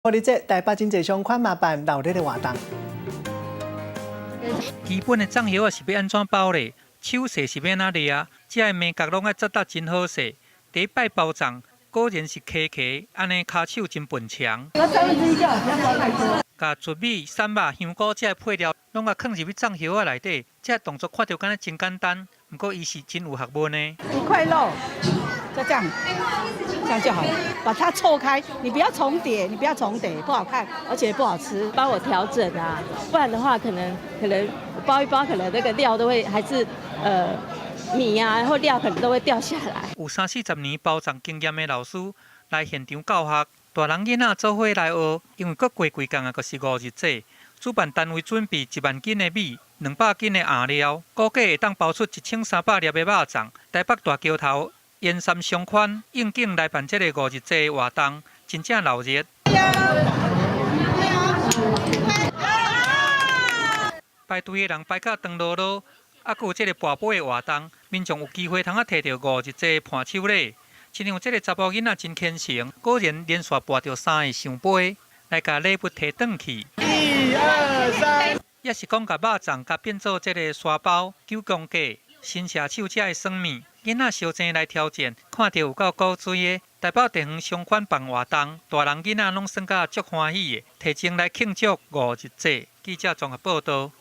我哋这台北真侪相款嘛办闹热的活动。基本的粽叶是要安怎包咧？手势是要哪里啊？这个面角拢要扎真好势。第一摆包粽果然是客客，安尼骹手真笨强。甲糯米、山肉、香菇这配料，拢甲放入去粽叶仔内底。这动作看着敢若真简单，不过伊是真有学问呢。一块肉，就这样就好了，把它错开，你不要重叠，不好看，而且不好吃。帮我调整啊，不然的话可能包一包，可能那个料都会还是米啊，或料可能都会掉下来。有30-40年包粽经验的老师来现场教学，大人囡仔做伙来学，因为搁过几工啊，就是5日节。主办单位准备1万斤的米、200斤的餡料，估计会当包出1300粒的肉粽。台北大桥头沿山相款应景来办这个5日节的活动，真正闹热。排队的人排到长路路，还有这个跋杯的活动，民众有机会通摕到5日节的伴手礼。亲像这个查某囡仔真虔诚，果然连续跋到3个香杯，来甲礼物摕转去。1、2、3，也是讲甲肉粽甲变做这个沙包、9公鸡、新社手这的酸面，囡仔烧正来挑战，看到有够古锥的。台北地方相款办活动，大人囡仔拢算甲足欢喜的，提前来庆祝5日节。记者综合报道。